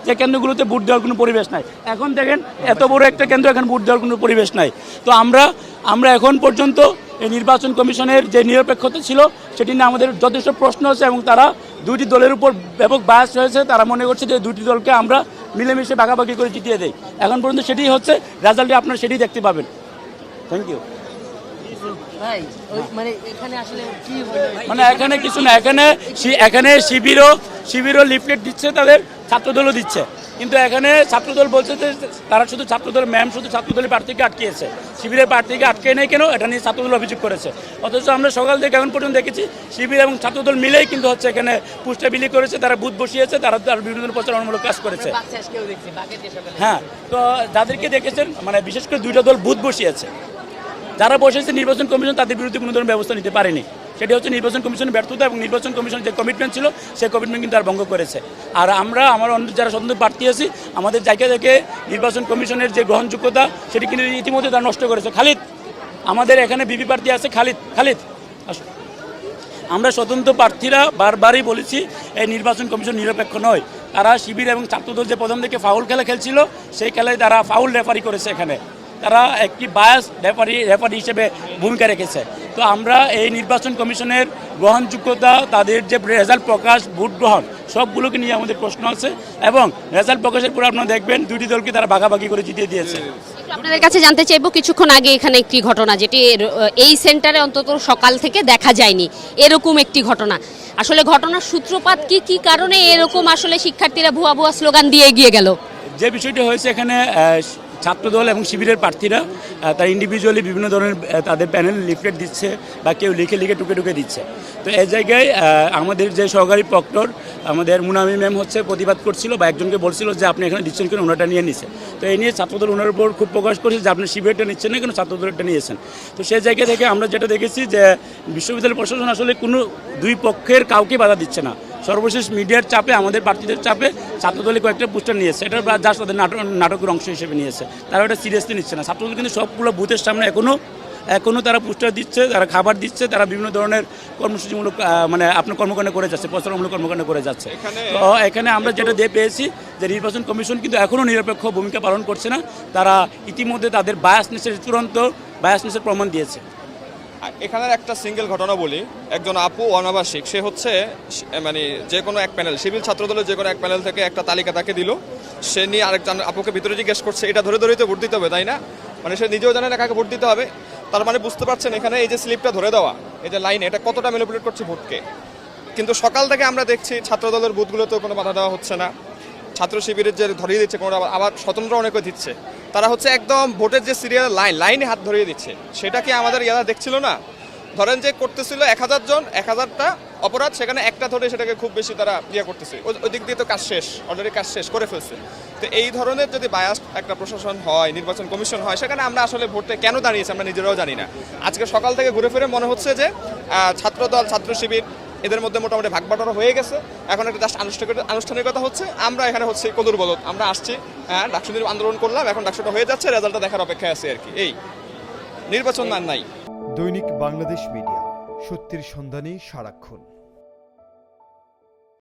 যে কেন্দ্রগুলোতে ভোট দেওয়ার কোনো পরিবেশ নাই। এখন দেখেন এত বড় একটা কেন্দ্র, এখন ভোট দেওয়ার কোনো পরিবেশ নাই। তো আমরা এখন পর্যন্ত এই নির্বাচন কমিশনের যে নিরপেক্ষতা ছিল সেটি নিয়ে আমাদের যথেষ্ট প্রশ্ন আছে, এবং তারা দুইটি দলের উপর ব্যাপক বায়াস রয়েছে। তারা মনে করছে যে দুইটি দলকে আমরা মিলেমিশে ভাগাভাগি করে জিতিয়ে দেই। এখন পর্যন্ত সেটি হচ্ছে, রেজাল্টে আপনারা সেটি দেখতে পাবেন। Thank you. মানে এখানে কিছু না, এখানে শিবিরও লিফলেট দিচ্ছে, তাদের ছাত্রদলও দিচ্ছে, কিন্তু এখানে ছাত্রদল বলছে যে তারা শুধু ছাত্রদল ম্যাম শুধু ছাত্রদলের প্রার্থীকে আটকিয়েছে, শিবিরের প্রার্থীকে আটকে নেই কেন, এটা নিয়ে ছাত্রদল অভিযোগ করেছে। অথচ আমরা সকাল থেকে এখন পর্যন্ত দেখেছি শিবির এবং ছাত্রদল মিলেই কিন্তু হচ্ছে এখানে পুস্টার বিলি করেছে, তারা বুথ বসিয়েছে, তারা বিভিন্ন ধরনের প্রচারণামূলক কাজ করেছে। হ্যাঁ, তো যাদেরকে দেখেছেন মানে বিশেষ করে দুইটা দল বুথ বসিয়েছে, যারা বসেছে নির্বাচন কমিশন তাদের বিরুদ্ধে কোনো ধরনের ব্যবস্থা নিতে পারেনি। সেটি হচ্ছে নির্বাচন কমিশনের ব্যর্থতা, এবং নির্বাচন কমিশনের যে কমিটমেন্ট ছিল সেই কমিটমেন্ট কিন্তু তারা ভঙ্গ করেছে। আর আমার অন্য যারা স্বতন্ত্র প্রার্থী আছি, আমাদের জায়গা থেকে নির্বাচন কমিশনের যে গ্রহণযোগ্যতা সেটি কিন্তু ইতিমধ্যে তারা নষ্ট করেছে। খালিদ, আমাদের এখানে বিপি প্রার্থী আছে খালিদ আসুন। আমরা স্বতন্ত্র প্রার্থীরা বারবারই বলেছি এই নির্বাচন কমিশন নিরপেক্ষ নয়। তারা শিবির এবং ছাত্রদল যে প্রথম থেকে ফাউল খেলা খেলছিল, সেই খেলায় তারা ফাউল রেফারি করেছে। এখানে তারা একটি বায়াস রেফারি হিসেবে ভূমিকা রেখেছে। তো আমরা এই নির্বাচন কমিশনের গ্রহণযোগ্যতা, তাদের যে রেজাল্ট প্রকাশ, ভোট গ্রহণ, সবগুলোকে নিয়ে আমাদের প্রশ্ন আছে, এবং রেজাল্ট প্রকাশের পর আপনারা দেখবেন দুটি দলকে তারা ভাগাভাগি করে জিতিয়ে দিয়েছে। আপনাদের কাছে জানতে চাইবো, কিছুক্ষণ আগে এখানে একটি ঘটনা, যেটি এই সেন্টারে অন্তত সকাল থেকে দেখা যায়নি, এরকম একটি ঘটনা। আসলে ঘটনার সূত্রপাত কি কারণে এরকম আসলে শিক্ষার্থীরা ভুয়া স্লোগান দিয়ে এগিয়ে গেল? যে বিষয়টি হয়েছে, এখানে ছাত্রদল এবং শিবিরের প্রার্থীরা তারা ইন্ডিভিজুয়ালি বিভিন্ন ধরনের তাদের প্যানেল লিফলেট দিচ্ছে, বা কেউ লিখে টুকে দিচ্ছে। তো এই জায়গায় আমাদের যে সহকারী প্রক্টর আমাদের মুনামি ম্যাম হচ্ছে প্রতিবাদ করছিল, বা একজনকে বলছিল যে আপনি এখানে দিচ্ছেন কেন, ওনারটা নিয়ে নিছে। তো এই নিয়ে ছাত্রদল ওনার উপর খুব প্রকাশ করছে যে আপনি শিবিরটা নিচ্ছেন না কেন, ছাত্রদলটা নিয়েছেন। তো সেই জায়গা থেকে আমরা যেটা দেখেছি যে বিশ্ববিদ্যালয় প্রশাসন আসলে কোনো দুই পক্ষের কাউকে বাধা দিচ্ছে না। সর্বশেষ মিডিয়ার চাপে, আমাদের প্রার্থীদের চাপে ছাত্রদলে কয়েকটা পোস্টার নিয়েছে, এটা জাস্ট তাদের নাটকের অংশ হিসেবে নিয়েছে, তারা ওটা সিরিয়াসলি নিচ্ছে না। ছাত্রদল কিন্তু সবগুলো বুথের সামনে এখনও তারা পোস্টার দিচ্ছে, তারা খাবার দিচ্ছে, তারা বিভিন্ন ধরনের কর্মসূচিমূলক মানে আপনার কর্মকাণ্ড করে যাচ্ছে, প্রচারমূলক কর্মকাণ্ড করে যাচ্ছে। তো এখানে আমরা যেটা পেয়েছি যে নির্বাচন কমিশন কিন্তু এখনও নিরপেক্ষ ভূমিকা পালন করছে না। তারা ইতিমধ্যে তাদের চূড়ান্ত বায়াসনেসের প্রমাণ দিয়েছে। এখানের একটা সিঙ্গেল ঘটনা বলি, একজন আপু অনাবাসিক, সে হচ্ছে মানে যে কোনো এক প্যানেল, সিভিল ছাত্রদলের যে কোনো এক প্যানেল থেকে একটা তালিকা তাকে দিল, সে নিয়ে আরেকজন আপুকে ভিতরে জিজ্ঞেস করছে এটা ধরেই তো ভোট দিতে হবে, তাই না? মানে সে নিজেও জানে না কাকে ভোট দিতে হবে। তার মানে বুঝতে পারছেন এখানে এই যে স্লিপটা ধরে দেওয়া, এই যে লাইন, এটা কতটা ম্যানিপুলেট করছে ভোটকে। কিন্তু সকাল থেকে আমরা দেখছি ছাত্রদলের বুথগুলোতেও কোনো বাধা দেওয়া হচ্ছে না, ছাত্র শিবিরের যে ধরিয়ে দিচ্ছে কোনো, আবার স্বতন্ত্র অনেকে দিচ্ছে, তারা হচ্ছে একদম ভোটের যে সিরিয়াল লাইনে হাত ধরিয়ে দিচ্ছে। সেটা কি আমাদের ইয়ারা দেখছিল না? ধরেন যে করতেছিল 1000 জন, 1000টা অপরাধ, সেখানে একটা ধরে সেটাকে খুব বেশি তারা করতেছে, ওই দিক দিয়ে তো কাজ শেষ, অলরেডি কাজ শেষ করে ফেলছে। তো এই ধরনের যদি বায়াস একটা প্রশাসন হয়, নির্বাচন কমিশন হয়, সেখানে আমরা আসলে ভোটে কেন দাঁড়িয়েছি আমরা নিজেরাও জানি না। আজকে সকাল থেকে ঘুরে ফিরে মনে হচ্ছে যে ছাত্রদল, ছাত্র শিবির এদের মধ্যে মোটামুটি ভাগবাটোয়ারা হয়ে গেছে, এখন একটা জাস্ট আনুষ্ঠানিকতা হচ্ছে। আমরা এখানে হচ্ছে কদুর বদল, আমরা আসছি, ডাকসু আন্দোলন করলাম, এখন ডাকসুটা হয়ে যাচ্ছে, রেজাল্টটা দেখার অপেক্ষায় আছে আর কি। এই নির্বাচন নাই। দৈনিক বাংলাদেশ মিডিয়া, সত্যের সন্ধানে সারাক্ষণ।